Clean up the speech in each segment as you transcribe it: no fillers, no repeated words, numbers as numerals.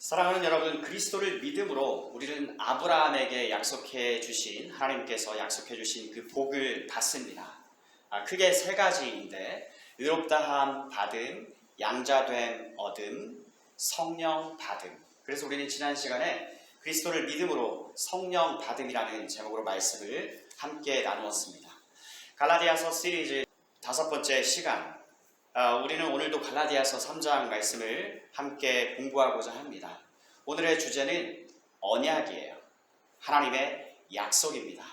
사랑하는 여러분, 그리스도를 믿음으로 우리는 아브라함에게 약속해 주신, 하나님께서 약속해 주신 그 복을 받습니다. 크게 세 가지인데, 의롭다함 받음, 양자됨 얻음, 성령 받음. 그래서 우리는 지난 시간에 그리스도를 믿음으로 성령 받음이라는 제목으로 말씀을 함께 나누었습니다. 갈라디아서 시리즈 5번째 시간, 우리는 오늘도 갈라디아서 3장 말씀을 함께 공부하고자 합니다. 오늘의 주제는 언약이에요. 하나님의 약속입니다.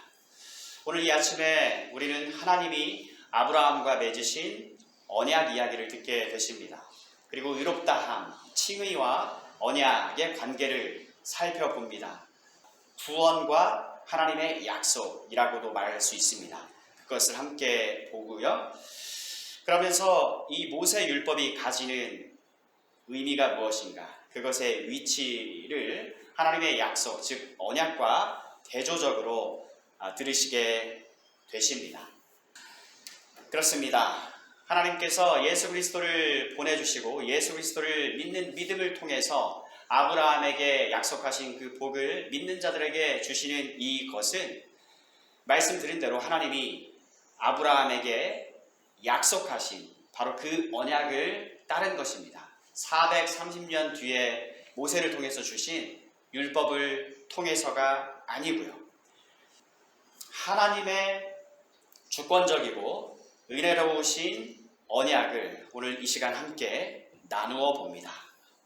오늘 이 아침에 우리는 하나님이 아브라함과 맺으신 언약 이야기를 듣게 되십니다. 그리고 의롭다함, 칭의와 언약의 관계를 살펴봅니다. 구원과 하나님의 약속이라고도 말할 수 있습니다. 그것을 함께 보고요. 그러면서 이 모세 율법이 가지는 의미가 무엇인가, 그것의 위치를 하나님의 약속, 즉 언약과 대조적으로 들으시게 되십니다. 그렇습니다. 하나님께서 예수 그리스도를 보내주시고 예수 그리스도를 믿는 믿음을 통해서 아브라함에게 약속하신 그 복을 믿는 자들에게 주시는 이것은 말씀드린 대로 하나님이 아브라함에게 약속하신 바로 그 언약을 따른 것입니다. 430년 뒤에 모세를 통해서 주신 율법을 통해서가 아니고요. 하나님의 주권적이고 은혜로우신 언약을 오늘 이 시간 함께 나누어 봅니다.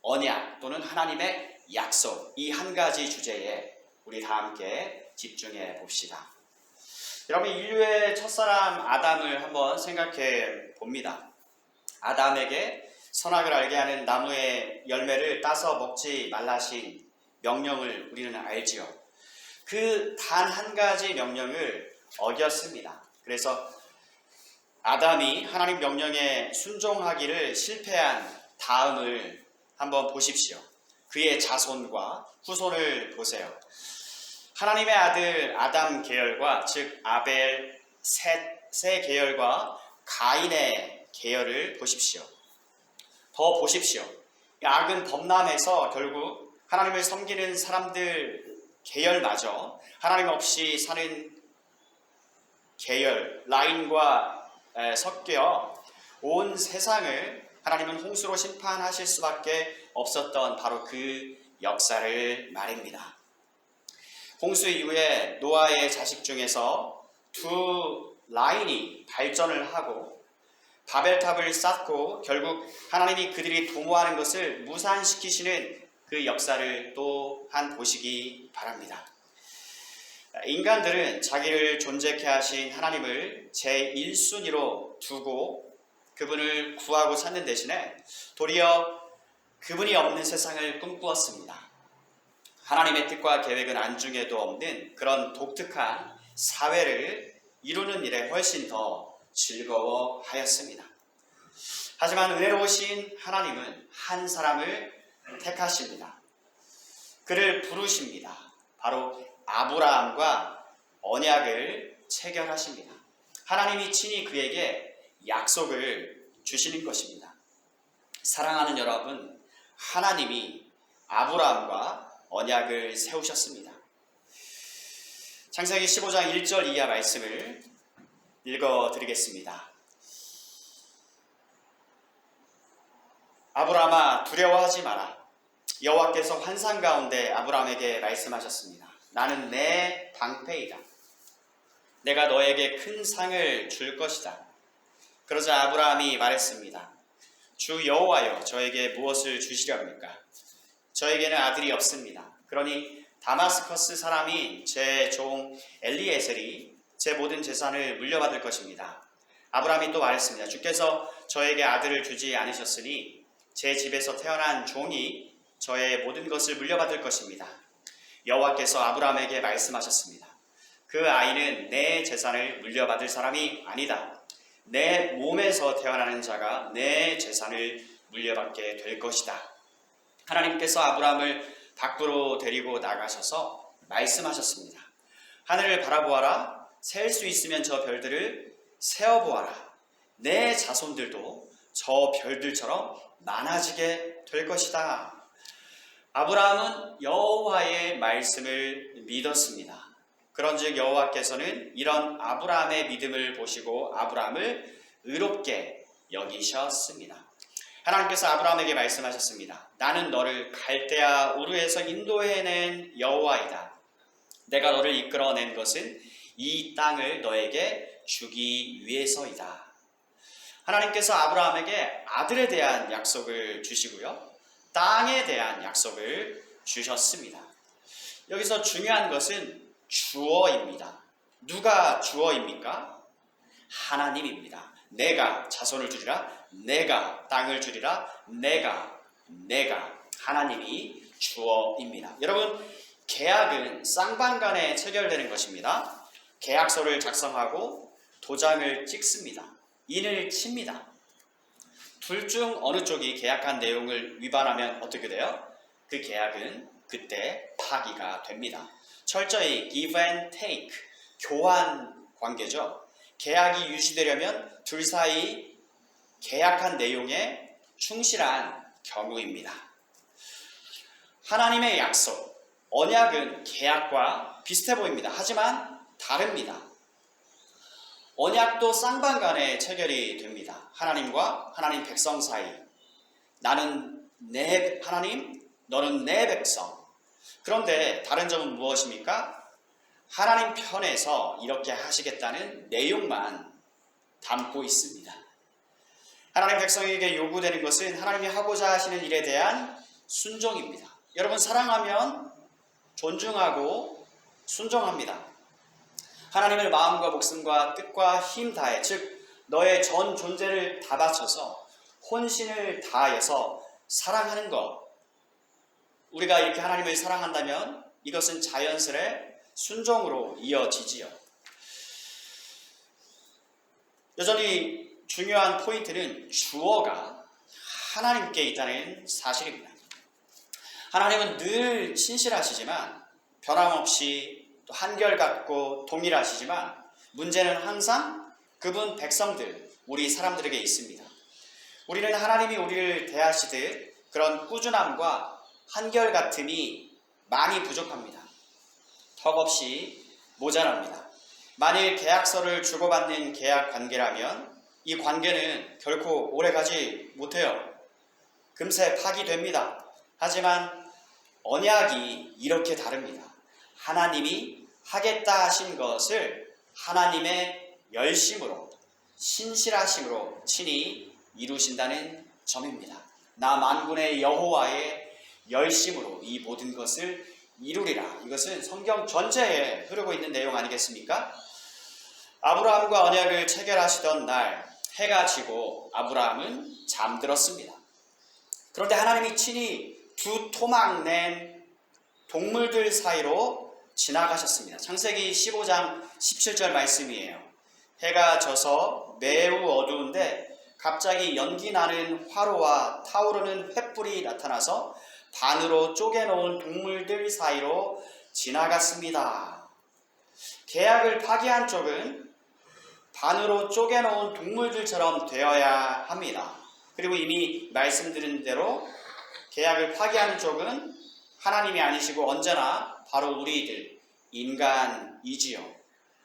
언약 또는 하나님의 약속, 이 한 가지 주제에 우리 다 함께 집중해 봅시다. 여러분, 인류의 첫사람 아담을 한번 생각해 봅니다. 아담에게 선악을 알게 하는 나무의 열매를 따서 먹지 말라 하신 명령을 우리는 알지요. 그 단 한 가지 명령을 어겼습니다. 그래서 아담이 하나님 명령에 순종하기를 실패한 다음을 한번 보십시오. 그의 자손과 후손을 보세요. 하나님의 아들 아담 계열과, 즉 아벨, 셋의 계열과 가인의 계열을 보십시오. 더 보십시오. 악은 범람해서 결국 하나님을 섬기는 사람들 계열마저 하나님 없이 사는 계열, 라인과 섞여 온 세상을 하나님은 홍수로 심판하실 수밖에 없었던 바로 그 역사를 말입니다. 홍수 이후에 노아의 자식 중에서 두 라인이 발전을 하고 바벨탑을 쌓고 결국 하나님이 그들이 도모하는 것을 무산시키시는 그 역사를 또한 보시기 바랍니다. 인간들은 자기를 존재케 하신 하나님을 제1순위로 두고 그분을 구하고 찾는 대신에 도리어 그분이 없는 세상을 꿈꾸었습니다. 하나님의 뜻과 계획은 안중에도 없는 그런 독특한 사회를 이루는 일에 훨씬 더 즐거워하였습니다. 하지만 은혜로우신 하나님은 한 사람을 택하십니다. 그를 부르십니다. 바로 아브라함과 언약을 체결하십니다. 하나님이 친히 그에게 약속을 주시는 것입니다. 사랑하는 여러분, 하나님이 아브라함과 언약을 세우셨습니다. 창세기 15장 1절 이하 말씀을 읽어드리겠습니다. 아브라함아, 두려워하지 마라. 여호와께서 환상 가운데 아브라함에게 말씀하셨습니다. 나는 내 방패이다. 내가 너에게 큰 상을 줄 것이다. 그러자 아브라함이 말했습니다. 주 여호와여, 저에게 무엇을 주시렵니까? 저에게는 아들이 없습니다. 그러니 다마스커스 사람인 제 종 엘리에셀이 제 모든 재산을 물려받을 것입니다. 아브라함이 또 말했습니다. 주께서 저에게 아들을 주지 않으셨으니 제 집에서 태어난 종이 저의 모든 것을 물려받을 것입니다. 여호와께서 아브라함에게 말씀하셨습니다. 그 아이는 내 재산을 물려받을 사람이 아니다. 내 몸에서 태어나는 자가 내 재산을 물려받게 될 것이다. 하나님께서 아브라함을 밖으로 데리고 나가셔서 말씀하셨습니다. 하늘을 바라보아라. 셀 수 있으면 저 별들을 세어보아라. 내 자손들도 저 별들처럼 많아지게 될 것이다. 아브라함은 여호와의 말씀을 믿었습니다. 그런즉 여호와께서는 이런 아브라함의 믿음을 보시고 아브라함을 의롭게 여기셨습니다. 하나님께서 아브라함에게 말씀하셨습니다. 나는 너를 갈대아 우르에서 인도해낸 여호와이다. 내가 너를 이끌어낸 것은 이 땅을 너에게 주기 위해서이다. 하나님께서 아브라함에게 아들에 대한 약속을 주시고요. 땅에 대한 약속을 주셨습니다. 여기서 중요한 것은 주어입니다. 누가 주어입니까? 하나님입니다. 내가 자손을 주리라, 내가 땅을 주리라, 내가 하나님이 주어입니다. 여러분, 계약은 쌍방간에 체결되는 것입니다. 계약서를 작성하고 도장을 찍습니다. 인을 칩니다. 둘 중 어느 쪽이 계약한 내용을 위반하면 어떻게 돼요? 그 계약은 그때 파기가 됩니다. 철저히 give and take, 교환 관계죠. 계약이 유지되려면 둘 사이 계약한 내용에 충실한 경우입니다. 하나님의 약속, 언약은 계약과 비슷해 보입니다. 하지만 다릅니다. 언약도 쌍방간에 체결이 됩니다. 하나님과 하나님 백성 사이. 나는 내 하나님, 너는 내 백성. 그런데 다른 점은 무엇입니까? 하나님 편에서 이렇게 하시겠다는 내용만 담고 있습니다. 하나님 백성에게 요구되는 것은 하나님이 하고자 하시는 일에 대한 순종입니다. 여러분, 사랑하면 존중하고 순종합니다. 하나님을 마음과 목숨과 뜻과 힘 다해, 즉 너의 전 존재를 다 바쳐서 혼신을 다해서 사랑하는 것. 우리가 이렇게 하나님을 사랑한다면 이것은 자연스레 순종으로 이어지지요. 여전히 중요한 포인트는 주어가 하나님께 있다는 사실입니다. 하나님은 늘 신실하시지만 변함없이 또 한결같고 동일하시지만 문제는 항상 그분 백성들, 우리 사람들에게 있습니다. 우리는 하나님이 우리를 대하시듯 그런 꾸준함과 한결같음이 많이 부족합니다. 턱없이 모자랍니다. 만일 계약서를 주고받는 계약 관계라면 이 관계는 결코 오래가지 못해요. 금세 파기됩니다. 하지만 언약이 이렇게 다릅니다. 하나님이 하겠다 하신 것을 하나님의 열심으로, 신실하심으로 친히 이루신다는 점입니다. 나 만군의 여호와의 열심으로 이 모든 것을 이루리라. 이것은 성경 전체에 흐르고 있는 내용 아니겠습니까? 아브라함과 언약을 체결하시던 날 해가 지고 아브라함은 잠들었습니다. 그런데 하나님이 친히 두 토막 낸 동물들 사이로 지나가셨습니다. 창세기 15장 17절 말씀이에요. 해가 져서 매우 어두운데 갑자기 연기 나는 화로와 타오르는 횃불이 나타나서 반으로 쪼개놓은 동물들 사이로 지나갔습니다. 계약을 파기한 쪽은 반으로 쪼개놓은 동물들처럼 되어야 합니다. 그리고 이미 말씀드린 대로 계약을 파기하는 쪽은 하나님이 아니시고 언제나 바로 우리들, 인간이지요.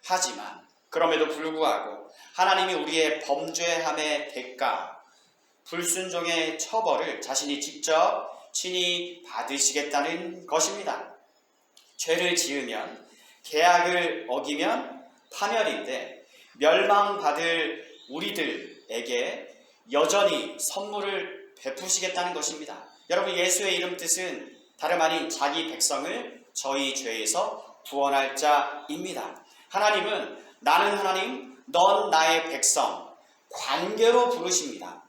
하지만 그럼에도 불구하고 하나님이 우리의 범죄함의 대가, 불순종의 처벌을 자신이 직접 친히 받으시겠다는 것입니다. 죄를 지으면, 계약을 어기면 파멸인데 멸망받을 우리들에게 여전히 선물을 베푸시겠다는 것입니다. 여러분, 예수의 이름 뜻은 다름 아닌 자기 백성을 저희 죄에서 구원할 자입니다. 하나님은 나는 하나님, 넌 나의 백성, 관계로 부르십니다.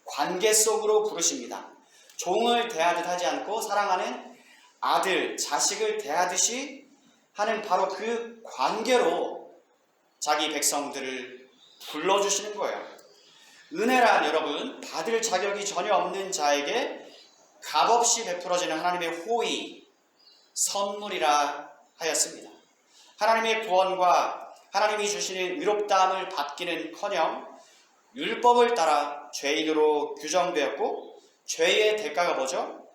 관계 속으로 부르십니다. 종을 대하듯 하지 않고 사랑하는 아들, 자식을 대하듯이 하는 바로 그 관계로 자기 백성들을 불러주시는 거예요. 은혜란 여러분, 받을 자격이 전혀 없는 자에게 값없이 베풀어지는 하나님의 호의, 선물이라 하였습니다. 하나님의 구원과 하나님이 주시는 의롭다함을 받기는커녕 율법을 따라 죄인으로 규정되었고, 죄의 대가가 뭐죠?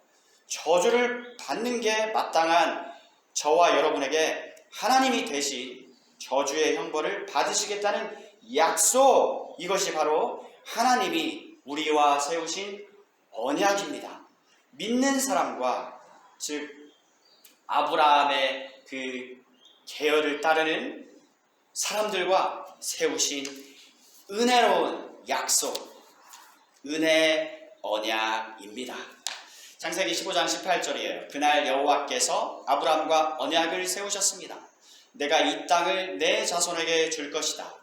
저주를 받는 게 마땅한 저와 여러분에게 하나님이 대신 저주의 형벌을 받으시겠다는 약속, 이것이 바로 하나님이 우리와 세우신 언약입니다. 믿는 사람과, 즉 아브라함의 그 계열을 따르는 사람들과 세우신 은혜로운 약속, 은혜 언약입니다. 창세기 15장 18절이에요. 그날 여호와께서 아브라함과 언약을 세우셨습니다. 내가 이 땅을 내 자손에게 줄 것이다.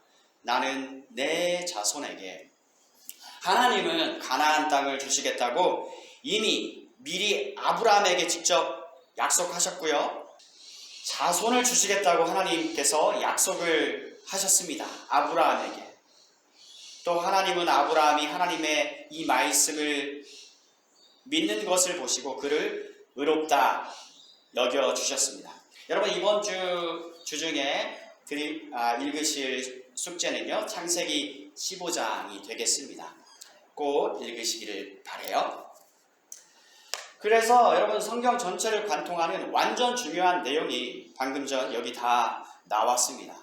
나는 내 자손에게. 하나님은 가나안 땅을 주시겠다고 이미 미리 아브라함에게 직접 약속하셨고요. 자손을 주시겠다고 하나님께서 약속을 하셨습니다. 아브라함에게. 또 하나님은 아브라함이 하나님의 이 말씀을 믿는 것을 보시고 그를 의롭다 여겨주셨습니다. 여러분, 이번 주 중에 읽으실 숙제는요, 창세기 15장이 되겠습니다. 꼭 읽으시기를 바라요. 그래서 여러분, 성경 전체를 관통하는 완전 중요한 내용이 방금 전 여기 다 나왔습니다.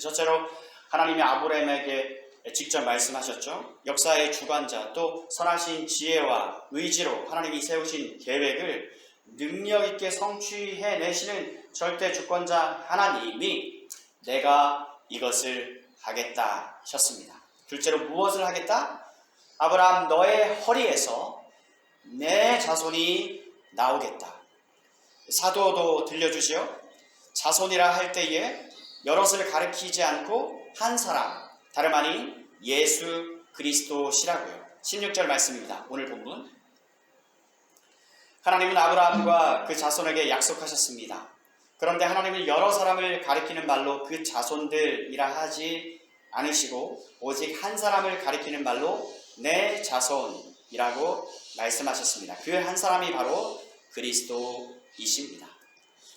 첫째로 하나님이 아브라함에게 직접 말씀하셨죠. 역사의 주관자, 또 선하신 지혜와 의지로 하나님이 세우신 계획을 능력 있게 성취해내시는 절대 주권자 하나님이 내가 이것을 하겠다 하셨습니다. 둘째로 무엇을 하겠다? 아브라함, 너의 허리에서 내 자손이 나오겠다. 사도도 들려주시오. 자손이라 할 때에 여럿을 가리키지 않고 한 사람, 다름 아닌 예수 그리스도시라고요. 16절 말씀입니다. 오늘 본문. 하나님은 아브라함과 그 자손에게 약속하셨습니다. 그런데 하나님은 여러 사람을 가리키는 말로 그 자손들이라 하지 않으시고 오직 한 사람을 가리키는 말로 내 자손이라고 말씀하셨습니다. 그 한 사람이 바로 그리스도이십니다.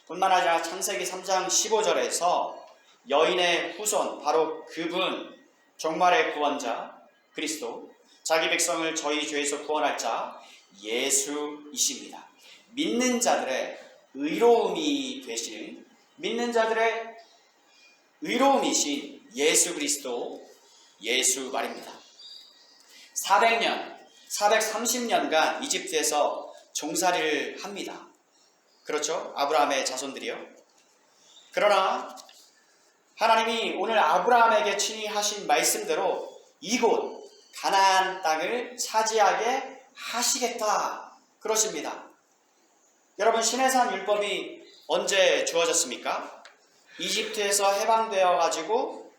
뿐만 아니라 창세기 3장 15절에서 여인의 후손, 바로 그분, 종말의 구원자 그리스도, 자기 백성을 저희 죄에서 구원할 자 예수이십니다. 믿는 자들의 의로움이 되시는, 믿는 자들의 의로움이신 예수 그리스도, 예수 말입니다. 430년간 이집트에서 종살이를 합니다. 그렇죠? 아브라함의 자손들이요. 그러나 하나님이 오늘 아브라함에게 친히 하신 말씀대로 이곳 가나안 땅을 차지하게 하시겠다 그러십니다. 여러분, 시내산 율법이 언제 주어졌습니까? 이집트에서 해방되어 가지고,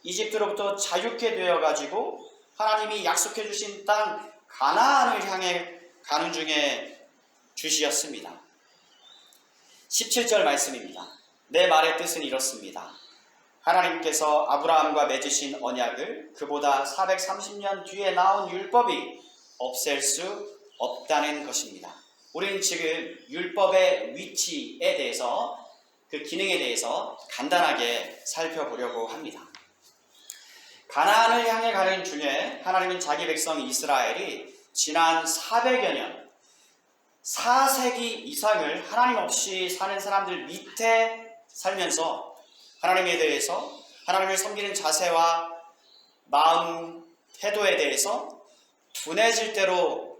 이집트로부터 자유케 되어 가지고 하나님이 약속해 주신 땅 가나안을 향해 가는 중에 주시었습니다. 17절 말씀입니다. 내 말의 뜻은 이렇습니다. 하나님께서 아브라함과 맺으신 언약을 그보다 430년 뒤에 나온 율법이 없앨 수 없다는 것입니다. 우리는 지금 율법의 위치에 대해서, 그 기능에 대해서 간단하게 살펴보려고 합니다. 가나안을 향해 가는 중에 하나님은 자기 백성 이스라엘이 지난 400여 년, 4세기 이상을 하나님 없이 사는 사람들 밑에 살면서 하나님에 대해서, 하나님을 섬기는 자세와 마음, 태도에 대해서 둔해질 대로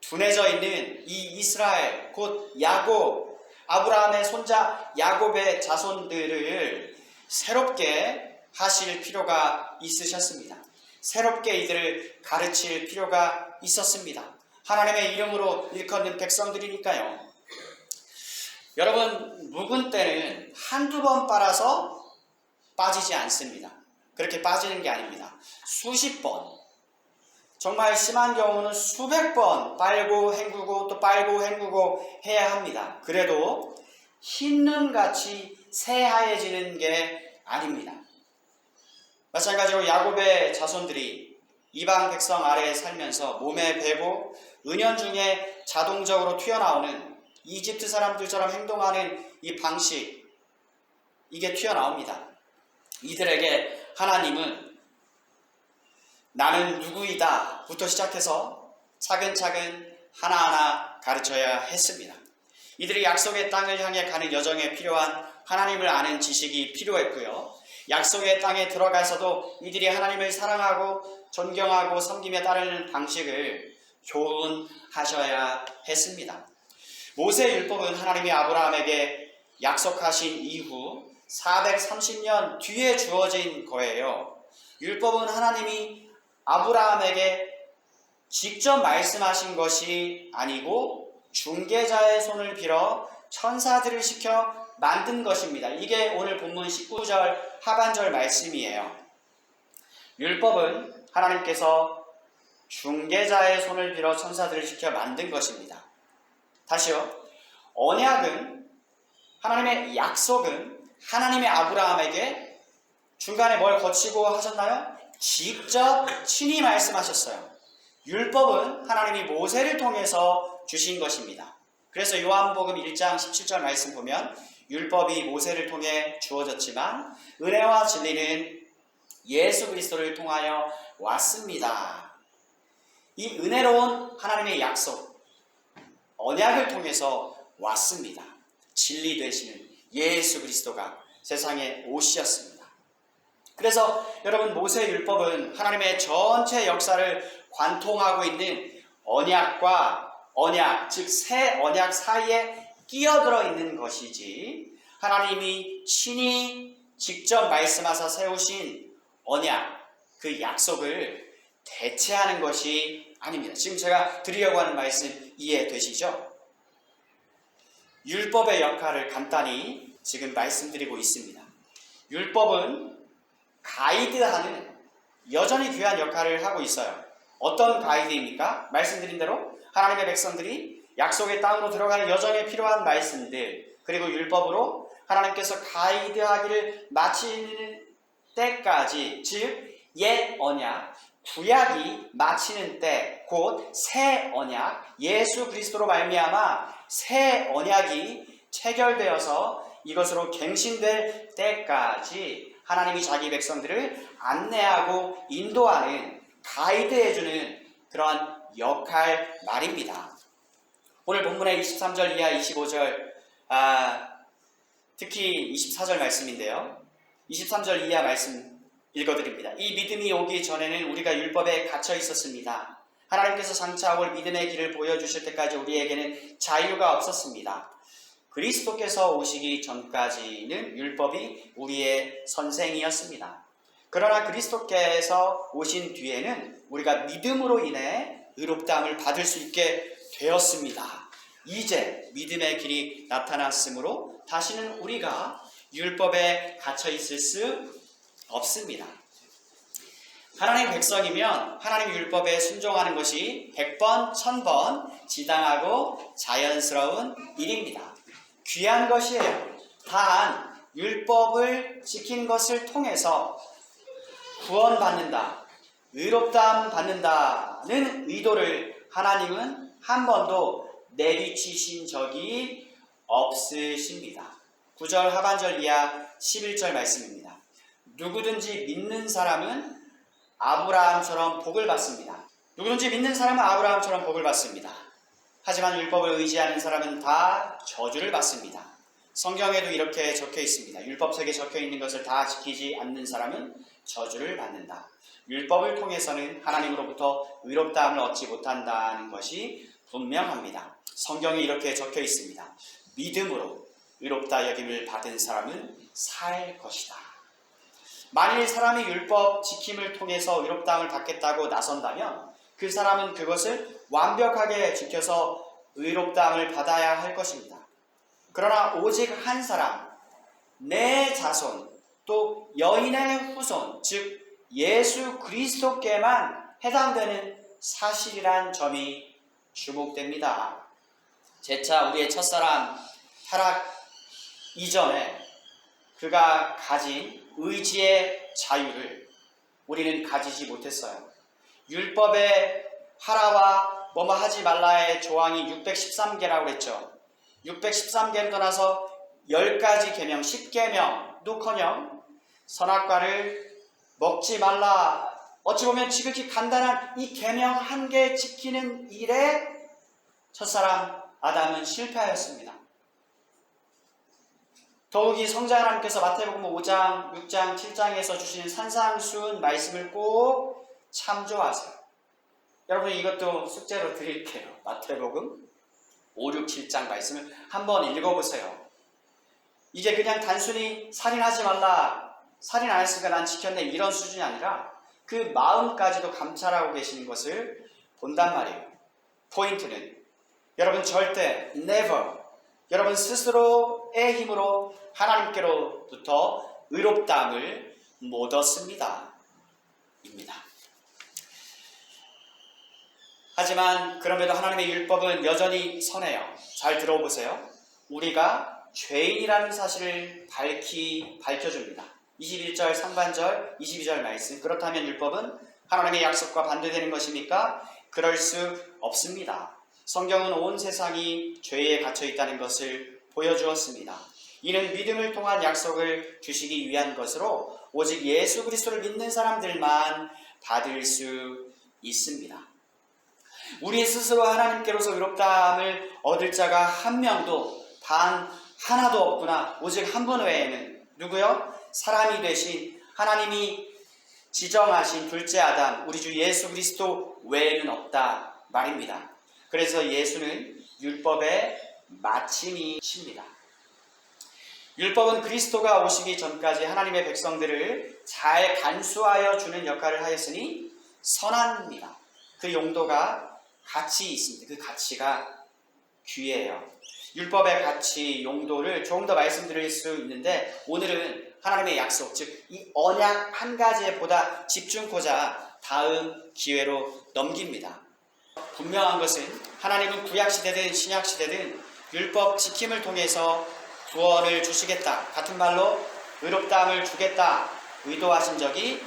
둔해져 있는 이 이스라엘, 곧 야곱, 아브라함의 손자 야곱의 자손들을 새롭게 하실 필요가 있으셨습니다. 새롭게 이들을 가르칠 필요가 있었습니다. 하나님의 이름으로 일컫는 백성들이니까요. 여러분, 묵은 때는 한두 번 빨아서 빠지지 않습니다. 그렇게 빠지는 게 아닙니다. 수십 번, 정말 심한 경우는 수백 번 빨고 헹구고 또 빨고 헹구고 해야 합니다. 그래도 흰눈같이 새하얘지는 게 아닙니다. 마찬가지로 야곱의 자손들이 이방 백성 아래에 살면서 몸에 배고 은연중에 자동적으로 튀어나오는 이집트 사람들처럼 행동하는 이 방식, 이게 튀어나옵니다. 이들에게 하나님은 나는 누구이다 부터 시작해서 차근차근 하나하나 가르쳐야 했습니다. 이들이 약속의 땅을 향해 가는 여정에 필요한 하나님을 아는 지식이 필요했고요. 약속의 땅에 들어가서도 이들이 하나님을 사랑하고 존경하고 섬기며 따르는 방식을 교훈하셔야 했습니다. 모세율법은 하나님이 아브라함에게 약속하신 이후 430년 뒤에 주어진 거예요. 율법은 하나님이 아브라함에게 직접 말씀하신 것이 아니고 중개자의 손을 빌어 천사들을 시켜 만든 것입니다. 이게 오늘 본문 19절 하반절 말씀이에요. 율법은 하나님께서 중개자의 손을 빌어 천사들을 시켜 만든 것입니다. 다시요. 언약은 하나님의 약속은 하나님의 아브라함에게 중간에 뭘 거치고 하셨나요? 직접 친히 말씀하셨어요. 율법은 하나님이 모세를 통해서 주신 것입니다. 그래서 요한복음 1장 17절 말씀 보면 율법이 모세를 통해 주어졌지만 은혜와 진리는 예수 그리스도를 통하여 왔습니다. 이 은혜로운 하나님의 약속, 언약을 통해서 왔습니다. 진리 되시는 예수 그리스도가 세상에 오셨습니다. 그래서 여러분 모세 율법은 하나님의 전체 역사를 관통하고 있는 언약, 즉 새 언약 사이에 끼어들어 있는 것이지 하나님이 친히 직접 말씀하사 세우신 언약, 그 약속을 대체하는 것이 아닙니다. 지금 제가 드리려고 하는 말씀 이해되시죠? 율법의 역할을 간단히 지금 말씀드리고 있습니다. 율법은 가이드하는 여전히 귀한 역할을 하고 있어요. 어떤 가이드입니까? 말씀드린 대로 하나님의 백성들이 약속의 땅으로 들어가는 여정에 필요한 말씀들, 그리고 율법으로 하나님께서 가이드하기를 마치는 때까지, 즉 옛 언약, 구약이 마치는 때, 곧 새 언약, 예수 그리스도로 말미암아 새 언약이 체결되어서 이것으로 갱신될 때까지 하나님이 자기 백성들을 안내하고 인도하는, 가이드해주는 그러한 역할 말입니다. 오늘 본문의 23절 이하 25절, 특히 24절 말씀인데요. 23절 이하 말씀 읽어드립니다. 이 믿음이 오기 전에는 우리가 율법에 갇혀 있었습니다. 하나님께서 장차 올 믿음의 길을 보여주실 때까지 우리에게는 자유가 없었습니다. 그리스도께서 오시기 전까지는 율법이 우리의 선생이었습니다. 그러나 그리스도께서 오신 뒤에는 우리가 믿음으로 인해 의롭다함을 받을 수 있게 되었습니다. 이제 믿음의 길이 나타났으므로 다시는 우리가 율법에 갇혀 있을 수 없습니다. 하나님 백성이면 하나님 율법에 순종하는 것이 100번, 1000번 지당하고 자연스러운 일입니다. 귀한 것이에요. 단 율법을 지킨 것을 통해서 구원받는다, 의롭다함 받는다는 의도를 하나님은 한 번도 내비치신 적이 없으십니다. 9절 하반절 이하 11절 말씀입니다. 누구든지 믿는 사람은 아브라함처럼 복을 받습니다. 누구든지 믿는 사람은 아브라함처럼 복을 받습니다. 하지만 율법을 의지하는 사람은 다 저주를 받습니다. 성경에도 이렇게 적혀 있습니다. 율법책에 적혀 있는 것을 다 지키지 않는 사람은 저주를 받는다. 율법을 통해서는 하나님으로부터 의롭다함을 얻지 못한다는 것이 분명합니다. 성경에 이렇게 적혀 있습니다. 믿음으로 의롭다 여김을 받은 사람은 살 것이다. 만일 사람이 율법 지킴을 통해서 의롭다함을 받겠다고 나선다면 그 사람은 그것을 완벽하게 지켜서 의롭다함을 받아야 할 것입니다. 그러나 오직 한 사람, 내 자손, 또 여인의 후손, 즉 예수 그리스도께만 해당되는 사실이란 점이 주목됩니다. 재차 우리의 첫사람 타락 이전에 그가 가진 의지의 자유를 우리는 가지지 못했어요. 율법의 하라와 뭐뭐 하지 말라의 조항이 613개라고 그랬죠. 613개를 떠나서 10가지 계명, 10계명도커녕 선악과를 먹지 말라, 어찌 보면 지극히 간단한 이 계명 한 개 지키는 일에 첫사람 아담은 실패하였습니다. 더욱이 성자 하나님께서 마태복음 5장, 6장, 7장에서 주신 산상수훈 말씀을 꼭 참조하세요. 여러분 이것도 숙제로 드릴게요. 마태복음 5, 6, 7장 말씀을 한번 읽어보세요. 이게 그냥 단순히 살인하지 말라, 살인 안 했으니까 난 지켰네 이런 수준이 아니라 그 마음까지도 감찰하고 계시는 것을 본단 말이에요. 포인트는 여러분 절대 never 여러분 스스로의 힘으로 하나님께로부터 의롭다함을 못 얻습니다. 입니다. 하지만 그럼에도 하나님의 율법은 여전히 선해요. 잘 들어보세요. 우리가 죄인이라는 사실을 밝혀줍니다. 21절 상반절 22절 말씀. 그렇다면 율법은 하나님의 약속과 반대되는 것입니까? 그럴 수 없습니다. 성경은 온 세상이 죄에 갇혀 있다는 것을 보여주었습니다. 이는 믿음을 통한 약속을 주시기 위한 것으로 오직 예수 그리스도를 믿는 사람들만 받을 수 있습니다. 우리 스스로 하나님께로서 의롭다함을 얻을 자가 한 명도 단 하나도 없구나. 오직 한 분 외에는 누구요? 사람이 되신 하나님이 지정하신 둘째 아담 우리 주 예수 그리스도 외에는 없다 말입니다. 그래서 예수는 율법의 마침이십니다. 율법은 그리스도가 오시기 전까지 하나님의 백성들을 잘 간수하여 주는 역할을 하였으니 선합니다. 그 용도가 가치 있습니다. 그 가치가 귀해요. 율법의 가치, 용도를 조금 더 말씀드릴 수 있는데 오늘은 하나님의 약속, 즉 이 언약 한 가지에 보다 집중코자 다음 기회로 넘깁니다. 분명한 것은 하나님은 구약시대든 신약시대든 율법 지킴을 통해서 구원을 주시겠다. 같은 말로 의롭다함을 주겠다. 의도하신 적이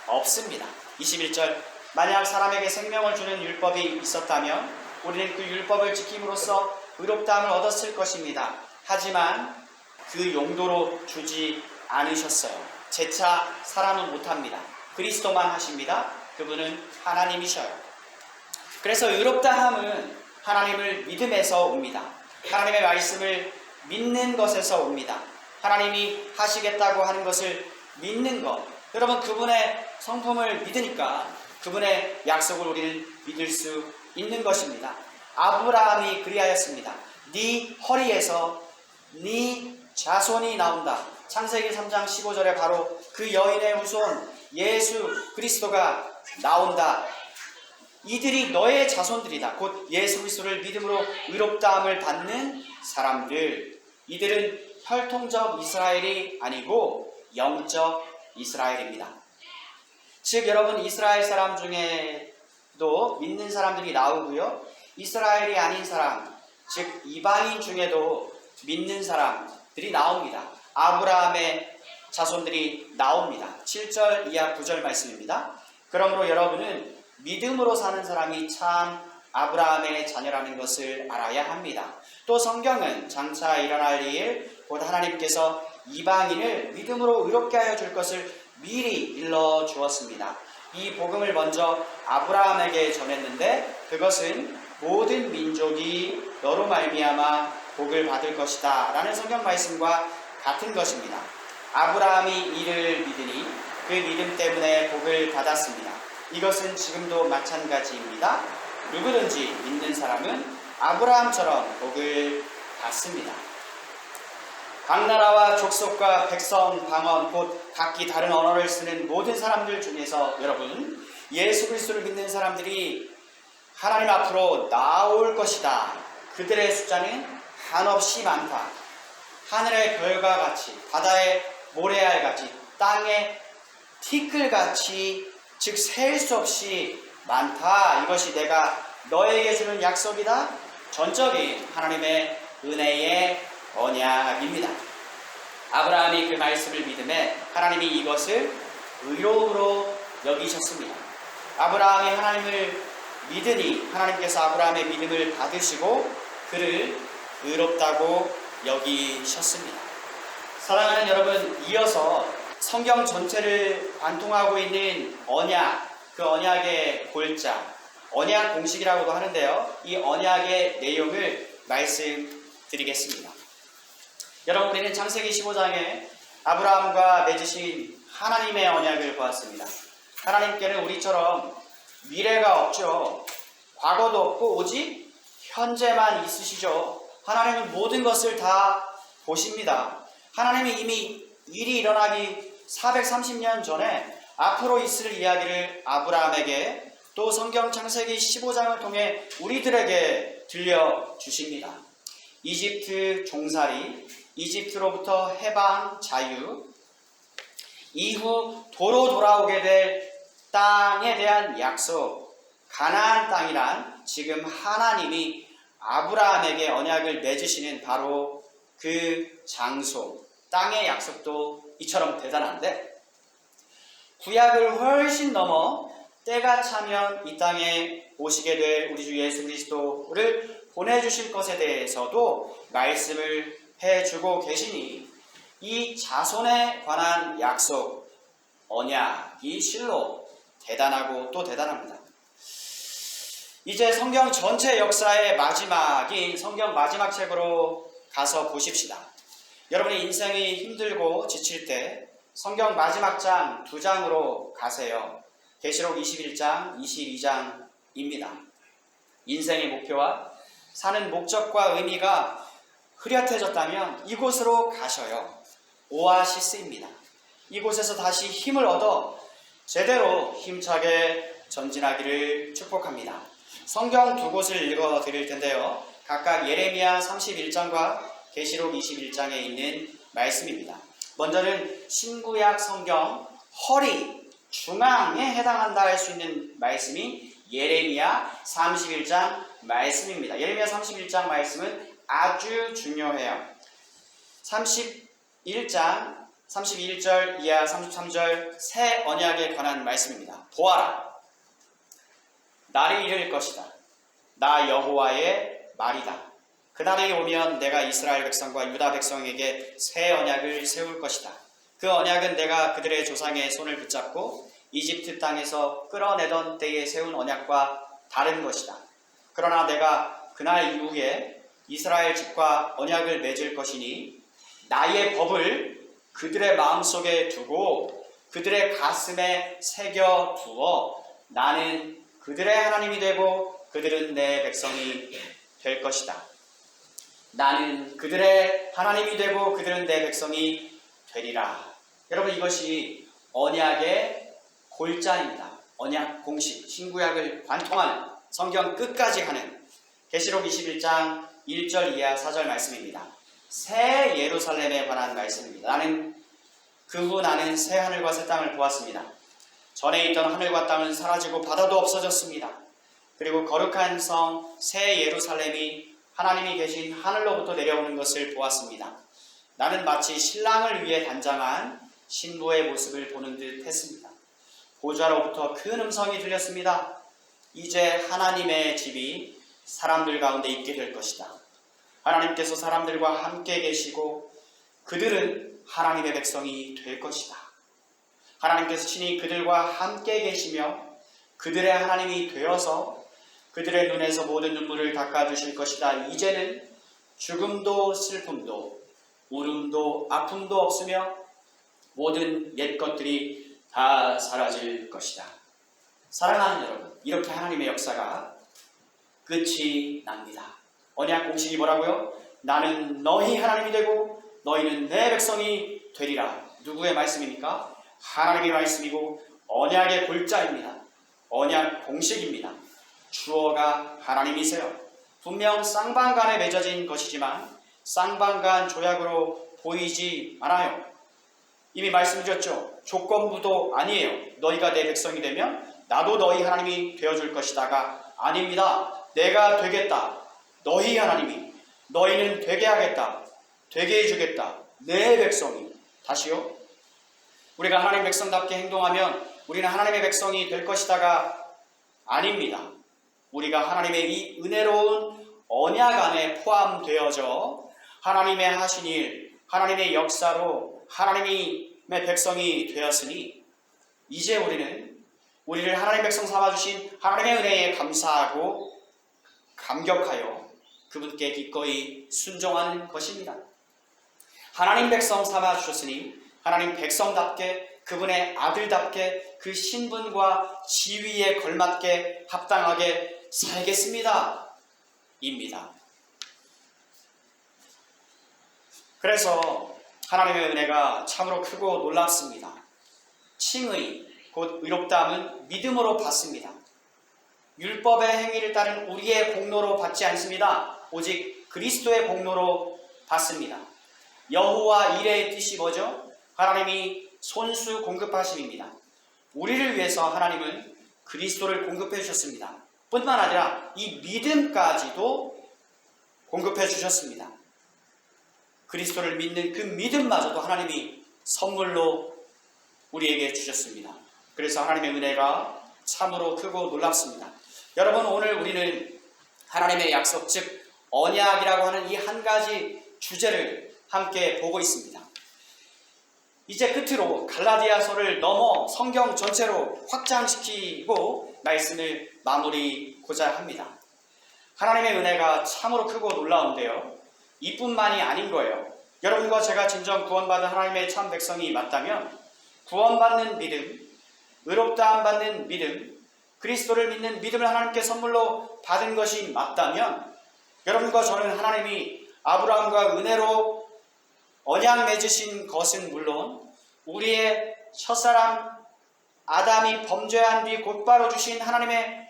없습니다. 21절 만약 사람에게 생명을 주는 율법이 있었다면 우리는 그 율법을 지킴으로써 의롭다함을 얻었을 것입니다. 하지만 그 용도로 주지 않으셨어요. 재차 사람은 못합니다. 그리스도만 하십니다. 그분은 하나님이셔요. 그래서 의롭다함은 하나님을 믿음에서 옵니다. 하나님의 말씀을 믿는 것에서 옵니다. 하나님이 하시겠다고 하는 것을 믿는 것. 여러분 그분의 성품을 믿으니까 그분의 약속을 우리는 믿을 수 있는 것입니다. 아브라함이 그리하였습니다. 네 허리에서 네 자손이 나온다. 창세기 3장 15절에 바로 그 여인의 후손 예수 그리스도가 나온다. 이들이 너의 자손들이다. 곧 예수 그리스도를 믿음으로 의롭다함을 받는 사람들. 이들은 혈통적 이스라엘이 아니고 영적 이스라엘입니다. 즉 여러분 이스라엘 사람 중에도 믿는 사람들이 나오고요. 이스라엘이 아닌 사람, 즉 이방인 중에도 믿는 사람들이 나옵니다. 아브라함의 자손들이 나옵니다. 7절 이하 9절 말씀입니다. 그러므로 여러분은 믿음으로 사는 사람이 참 아브라함의 자녀라는 것을 알아야 합니다. 또 성경은 장차 일어날 일, 곧 하나님께서 이방인을 믿음으로 의롭게 하여 줄 것을 미리 일러 주었습니다. 이 복음을 먼저 아브라함에게 전했는데 그것은 모든 민족이 너로 말미암아 복을 받을 것이다 라는 성경 말씀과 같은 것입니다. 아브라함이 이를 믿으니 그 믿음 때문에 복을 받았습니다. 이것은 지금도 마찬가지입니다. 누구든지 믿는 사람은 아브라함처럼 복을 받습니다. 각 나라와 족속과 백성, 방언, 곧 각기 다른 언어를 쓰는 모든 사람들 중에서 여러분 예수 그리스도를 믿는 사람들이 하나님 앞으로 나올 것이다. 그들의 숫자는 한없이 많다. 하늘의 별과 같이, 바다의 모래알 같이, 땅의 티끌같이, 즉 셀 수 없이 많다. 이것이 내가 너에게 주는 약속이다. 전적인 하나님의 은혜의 언약입니다. 아브라함이 그 말씀을 믿음에 하나님이 이것을 의로움으로 여기셨습니다. 아브라함이 하나님을 믿으니 하나님께서 아브라함의 믿음을 받으시고 그를 의롭다고 여기셨습니다. 사랑하는 여러분, 이어서 성경 전체를 관통하고 있는 언약, 그 언약의 골자, 언약 공식이라고도 하는데요. 이 언약의 내용을 말씀드리겠습니다. 여러분, 우리는 창세기 15장에 아브라함과 맺으신 하나님의 언약을 보았습니다. 하나님께는 우리처럼 미래가 없죠. 과거도 없고 오직 현재만 있으시죠. 하나님은 모든 것을 다 보십니다. 하나님이 이미 일이 일어나기 430년 전에 앞으로 있을 이야기를 아브라함에게 또 성경 창세기 15장을 통해 우리들에게 들려주십니다. 이집트 종살이, 이집트로부터 해방, 자유, 이후 도로 돌아오게 될 땅에 대한 약속, 가나안 땅이란 지금 하나님이 아브라함에게 언약을 맺으시는 바로 그 장소, 땅의 약속도 이처럼 대단한데, 구약을 훨씬 넘어 때가 차면 이 땅에 오시게 될 우리 주 예수 그리스도를 보내주실 것에 대해서도 말씀을 해주고 계시니 이 자손에 관한 약속, 언약이 실로 대단하고 또 대단합니다. 이제 성경 전체 역사의 마지막인 성경 마지막 책으로 가서 보십시다. 여러분의 인생이 힘들고 지칠 때 성경 마지막 장 2장으로 가세요. 계시록 21장, 22장입니다. 인생의 목표와 사는 목적과 의미가 흐릿해졌다면 이곳으로 가셔요. 오아시스입니다. 이곳에서 다시 힘을 얻어 제대로 힘차게 전진하기를 축복합니다. 성경 두 곳을 읽어 드릴 텐데요. 각각 예레미야 31장과 계시록 21장에 있는 말씀입니다. 먼저는 신구약 성경 허리, 중앙에 해당한다 할 수 있는 말씀이 예레미야 31장 말씀입니다. 예레미야 31장 말씀은 아주 중요해요. 31장 31절 이하 33절 새 언약에 관한 말씀입니다. 보아라, 날이 이를 것이다. 나 여호와의 말이다. 그날이 오면 내가 이스라엘 백성과 유다 백성에게 새 언약을 세울 것이다. 그 언약은 내가 그들의 조상의 손을 붙잡고 이집트 땅에서 끌어내던 때에 세운 언약과 다른 것이다. 그러나 내가 그날 이후에 이스라엘 집과 언약을 맺을 것이니 나의 법을 그들의 마음속에 두고 그들의 가슴에 새겨 두어 나는 그들의 하나님이 되고 그들은 내 백성이 될 것이다. 나는 그들의 하나님이 되고 그들은 내 백성이 되리라. 여러분, 이것이 언약의 골자입니다. 언약 공식, 신구약을 관통하는, 성경 끝까지 가는 계시록 21장 1절 이하 4절 말씀입니다. 새 예루살렘에 관한 말씀입니다. 그 후 나는 새 하늘과 새 땅을 보았습니다. 전에 있던 하늘과 땅은 사라지고 바다도 없어졌습니다. 그리고 거룩한 성 새 예루살렘이 하나님이 계신 하늘로부터 내려오는 것을 보았습니다. 나는 마치 신랑을 위해 단장한 신부의 모습을 보는 듯 했습니다. 보좌로부터 큰 음성이 들렸습니다. 이제 하나님의 집이 사람들 가운데 있게 될 것이다. 하나님께서 사람들과 함께 계시고 그들은 하나님의 백성이 될 것이다. 하나님께서 친히 그들과 함께 계시며 그들의 하나님이 되어서 그들의 눈에서 모든 눈물을 닦아주실 것이다. 이제는 죽음도 슬픔도 울음도 아픔도 없으며 모든 옛 것들이 다 사라질 것이다. 사랑하는 여러분, 이렇게 하나님의 역사가 끝이 납니다. 언약 공식이 뭐라고요? 나는 너희 하나님이 되고 너희는 내 백성이 되리라. 누구의 말씀입니까? 하나님의 말씀이고 언약의 골자입니다. 언약 공식입니다. 주어가 하나님이세요. 분명 쌍방간에 맺어진 것이지만 쌍방간 조약으로 보이지 않아요. 이미 말씀드렸죠. 조건부도 아니에요. 너희가 내 백성이 되면 나도 너희 하나님이 되어줄 것이다가 아닙니다. 내가 되겠다. 너희 하나님이 너희는 되게 하겠다. 되게 해주겠다. 내 백성이. 다시요. 우리가 하나님 백성답게 행동하면 우리는 하나님의 백성이 될 것이다가 아닙니다. 우리가 하나님의 이 은혜로운 언약 안에 포함되어져 하나님의 하신 일, 하나님의 역사로 하나님의 백성이 되었으니 이제 우리는 우리를 하나님 백성 삼아주신 하나님의 은혜에 감사하고 감격하여 그분께 기꺼이 순종하는 것입니다. 하나님 백성 삼아주셨으니 하나님 백성답게 그분의 아들답게 그 신분과 지위에 걸맞게 합당하게 살겠습니다. 입니다. 그래서 하나님의 은혜가 참으로 크고 놀랍습니다. 칭의, 곧 의롭다함은 믿음으로 받습니다. 율법의 행위를 따른 우리의 공로로 받지 않습니다. 오직 그리스도의 공로로 받습니다. 여호와 이레의 뜻이 뭐죠? 하나님이 손수 공급하심입니다. 우리를 위해서 하나님은 그리스도를 공급해 주셨습니다. 뿐만 아니라 이 믿음까지도 공급해 주셨습니다. 그리스도를 믿는 그 믿음마저도 하나님이 선물로 우리에게 주셨습니다. 그래서 하나님의 은혜가 참으로 크고 놀랍습니다. 여러분, 오늘 우리는 하나님의 약속, 즉 언약이라고 하는 이 한 가지 주제를 함께 보고 있습니다. 이제 끝으로 갈라디아서를 넘어 성경 전체로 확장시키고 말씀을 마무리고자 합니다. 하나님의 은혜가 참으로 크고 놀라운데요, 이뿐만이 아닌 거예요. 여러분과 제가 진정 구원받은 하나님의 참 백성이 맞다면 구원받는 믿음, 의롭다함 받는 믿음, 그리스도를 믿는 믿음을 하나님께 선물로 받은 것이 맞다면 여러분과 저는 하나님이 아브라함과 은혜로 언약 맺으신 것은 물론 우리의 첫사람 아담이 범죄한 뒤 곧바로 주신 하나님의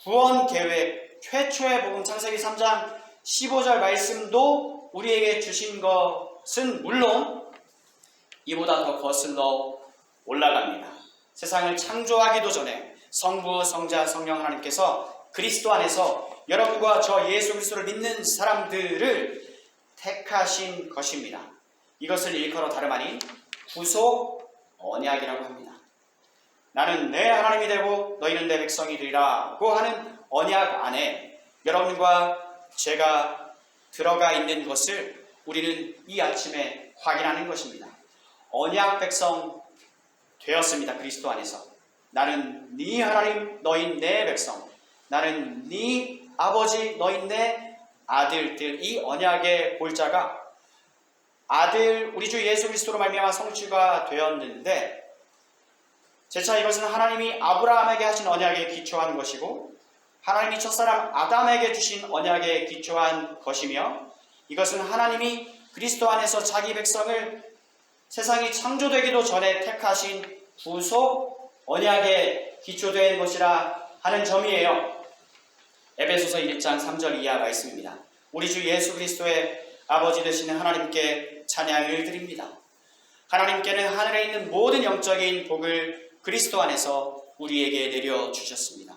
구원 계획, 최초의 복음, 창세기 3장 15절 말씀도 우리에게 주신 것은 물론 이보다 더 거슬러 올라갑니다. 세상을 창조하기도 전에 성부, 성자, 성령 하나님께서 그리스도 안에서 여러분과 저 예수 그리스도를 믿는 사람들을 택하신 것입니다. 이것을 일컬어 다름 아닌 구속 언약이라고 합니다. 나는 내 하나님이 되고 너희는 내 백성이 되리라고 하는 언약 안에 여러분과 제가 들어가 있는 것을 우리는 이 아침에 확인하는 것입니다. 언약 백성 되었습니다. 그리스도 안에서. 나는 네 하나님, 너희 내 백성. 나는 네 아버지, 너희 내 아들들. 이 언약의 골자가 아들 우리 주 예수 그리스도로 말미암아 성취가 되었는데, 재차 이것은 하나님이 아브라함에게 하신 언약에 기초한 것이고 하나님이 첫사람 아담에게 주신 언약에 기초한 것이며, 이것은 하나님이 그리스도 안에서 자기 백성을 세상이 창조되기도 전에 택하신 구속 언약에 기초된 것이라 하는 점이에요. 에베소서 1장 3절 이하 말씀입니다. 우리 주 예수 그리스도의 아버지 되시는 하나님께 찬양을 드립니다. 하나님께는 하늘에 있는 모든 영적인 복을 그리스도 안에서 우리에게 내려주셨습니다.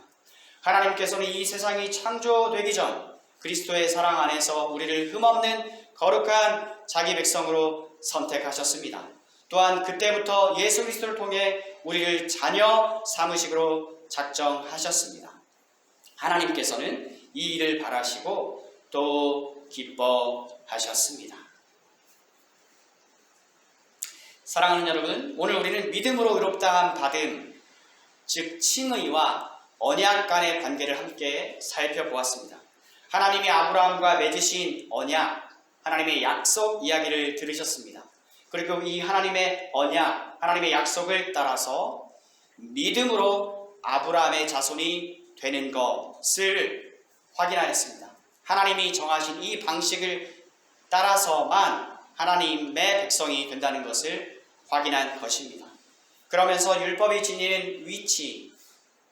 하나님께서는 이 세상이 창조되기 전 그리스도의 사랑 안에서 우리를 흠없는 거룩한 자기 백성으로 선택하셨습니다. 또한 그때부터 예수 그리스도를 통해 우리를 자녀 삼으시기로 작정하셨습니다. 하나님께서는 이 일을 바라시고 또 기뻐하셨습니다. 사랑하는 여러분, 오늘 우리는 믿음으로 의롭다함 받음, 즉 칭의와 언약 간의 관계를 함께 살펴보았습니다. 하나님이 아브라함과 맺으신 언약, 하나님의 약속 이야기를 들으셨습니다. 그리고 이 하나님의 언약, 하나님의 약속을 따라서 믿음으로 아브라함의 자손이 되는 것을 확인하였습니다. 하나님이 정하신 이 방식을 따라서만 하나님의 백성이 된다는 것을 확인한 것입니다. 그러면서 율법이 지니는 위치,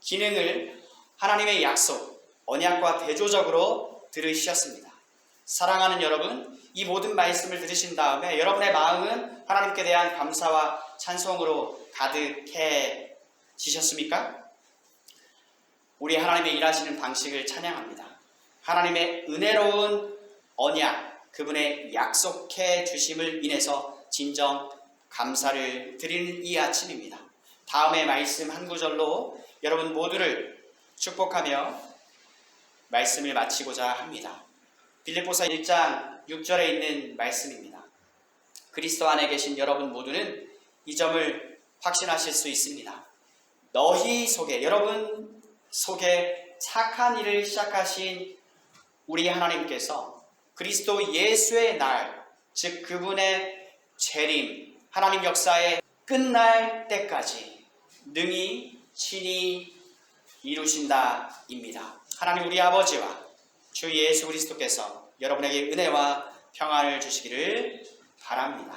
기능을 하나님의 약속, 언약과 대조적으로 들으셨습니다. 사랑하는 여러분, 이 모든 말씀을 들으신 다음에 여러분의 마음은 하나님께 대한 감사와 찬송으로 가득해지셨습니까? 우리 하나님의 일하시는 방식을 찬양합니다. 하나님의 은혜로운 언약, 그분의 약속해 주심을 인해서 진정 감사를 드리는 이 아침입니다. 다음의 말씀 한 구절로 여러분 모두를 축복하며 말씀을 마치고자 합니다. 빌립보서 1장 6절에 있는 말씀입니다. 그리스도 안에 계신 여러분 모두는 이 점을 확신하실 수 있습니다. 너희 속에, 여러분 속에 착한 일을 시작하신 우리 하나님께서 그리스도 예수의 날, 즉 그분의 재림, 하나님 역사의 끝날 때까지 능히 친히 이루신다입니다. 하나님 우리 아버지와 주 예수 그리스도께서 여러분에게 은혜와 평안을 주시기를 바랍니다.